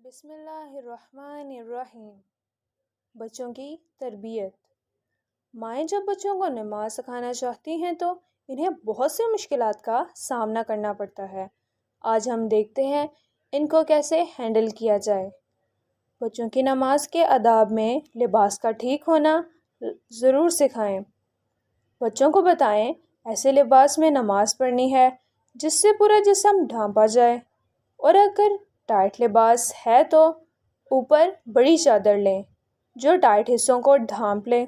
بسم اللہ الرحمن الرحیم۔ بچوں کی تربیت۔ مائیں جب بچوں کو نماز سکھانا چاہتی ہیں تو انہیں بہت سی مشکلات کا سامنا کرنا پڑتا ہے۔ آج ہم دیکھتے ہیں ان کو کیسے ہینڈل کیا جائے۔ بچوں کی نماز کے آداب میں لباس کا ٹھیک ہونا ضرور سکھائیں۔ بچوں کو بتائیں ایسے لباس میں نماز پڑھنی ہے جس سے پورا جسم ڈھانپا جائے، اور اگر ٹائٹ لباس ہے تو اوپر بڑی چادر لیں جو ٹائٹ حصوں کو ڈھانپ لے۔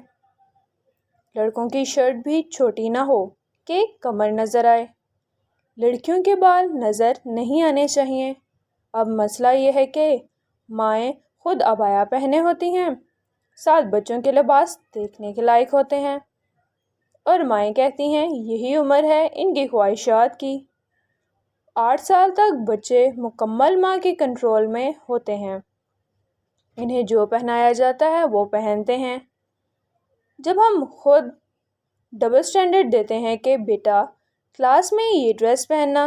لڑکوں کی شرٹ بھی چھوٹی نہ ہو کہ کمر نظر آئے۔ لڑکیوں کے بال نظر نہیں آنے چاہیے۔ اب مسئلہ یہ ہے کہ مائیں خود عبایا پہنے ہوتی ہیں، ساتھ بچوں کے لباس دیکھنے کے لائق ہوتے ہیں، اور مائیں کہتی ہیں یہی عمر ہے ان کی خواہشات کی۔ 8 سال تک بچے مکمل ماں کے کنٹرول میں ہوتے ہیں۔ انہیں جو پہنایا جاتا ہے وہ پہنتے ہیں۔ جب ہم خود ڈبل سٹینڈرڈ دیتے ہیں کہ بیٹا کلاس میں یہ ڈریس پہننا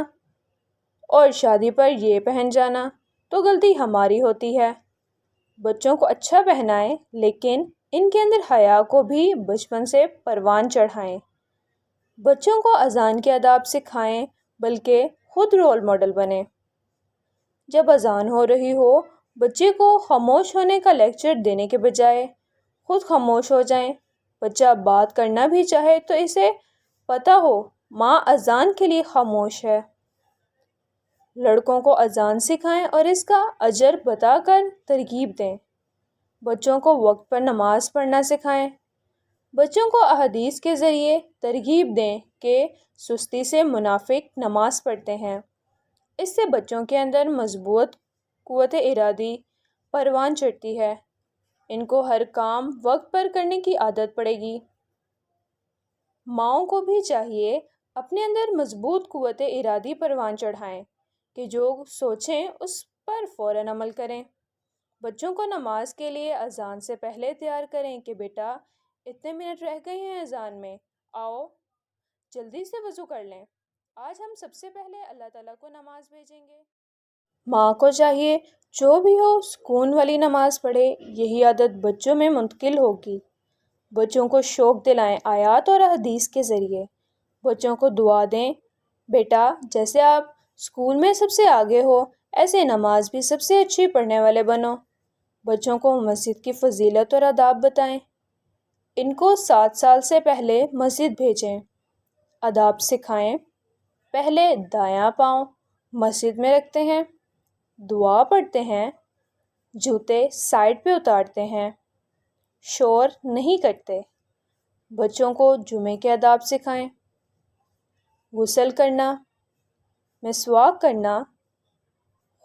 اور شادی پر یہ پہن جانا، تو غلطی ہماری ہوتی ہے۔ بچوں کو اچھا پہنائیں لیکن ان کے اندر حیا کو بھی بچپن سے پروان چڑھائیں۔ بچوں کو اذان کے آداب سکھائیں بلکہ خود رول ماڈل بنیں۔ جب اذان ہو رہی ہو بچے کو خاموش ہونے کا لیکچر دینے کے بجائے خود خاموش ہو جائیں۔ بچہ بات کرنا بھی چاہے تو اسے پتہ ہو ماں اذان کے لیے خاموش ہے۔ لڑکوں کو اذان سکھائیں اور اس کا اجر بتا کر ترغیب دیں۔ بچوں کو وقت پر نماز پڑھنا سکھائیں۔ بچوں کو احادیث کے ذریعے ترغیب دیں کہ سستی سے منافق نماز پڑھتے ہیں۔ اس سے بچوں کے اندر مضبوط قوت ارادی پروان چڑھتی ہے۔ ان کو ہر کام وقت پر کرنے کی عادت پڑے گی۔ ماؤں کو بھی چاہیے اپنے اندر مضبوط قوت ارادی پروان چڑھائیں کہ جو سوچیں اس پر فوراً عمل کریں۔ بچوں کو نماز کے لیے اذان سے پہلے تیار کریں کہ بیٹا اتنے منٹ رہ گئے ہیں اذان میں، آؤ جلدی سے وضو کر لیں، آج ہم سب سے پہلے اللہ تعالیٰ کو نماز بھیجیں گے۔ ماں کو چاہیے جو بھی ہو سکون والی نماز پڑھے، یہی عادت بچوں میں منتقل ہوگی۔ بچوں کو شوق دلائیں آیات اور احادیث کے ذریعے۔ بچوں کو دعا دیں بیٹا جیسے آپ اسکول میں سب سے آگے ہو ایسے نماز بھی سب سے اچھی پڑھنے والے بنو۔ بچوں کو مسجد کی فضیلت اور آداب بتائیں۔ ان کو 7 سال سے پہلے مسجد بھیجیں۔ آداب سکھائیں۔ پہلے دایاں پاؤں مسجد میں رکھتے ہیں، دعا پڑھتے ہیں، جوتے سائڈ پہ اتارتے ہیں، شور نہیں کرتے۔ بچوں کو جمعے کے آداب سکھائیں۔ غسل کرنا، مسواک کرنا،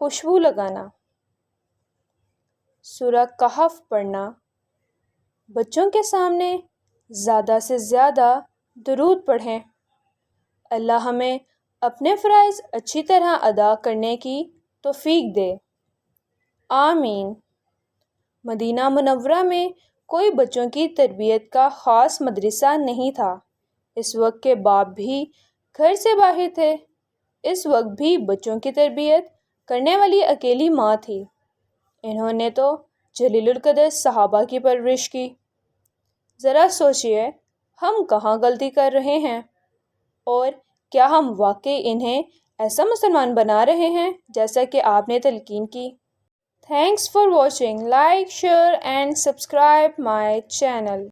خوشبو لگانا، سورہ کہف پڑھنا۔ بچوں کے سامنے زیادہ سے زیادہ درود پڑھیں۔ اللہ ہمیں اپنے فرائض اچھی طرح ادا کرنے کی توفیق دے، آمین۔ مدینہ منورہ میں کوئی بچوں کی تربیت کا خاص مدرسہ نہیں تھا۔ اس وقت کے باپ بھی گھر سے باہر تھے۔ اس وقت بھی بچوں کی تربیت کرنے والی اکیلی ماں تھی۔ انہوں نے تو جلیل القدر صحابہ کی پرورش کی۔ ذرا سوچئے ہم کہاں غلطی کر رہے ہیں، اور کیا ہم واقعی انہیں ایسا مسلمان بنا رہے ہیں جیسا کہ آپ نے تلقین کی؟ Thanks for watching, like, share and subscribe my channel.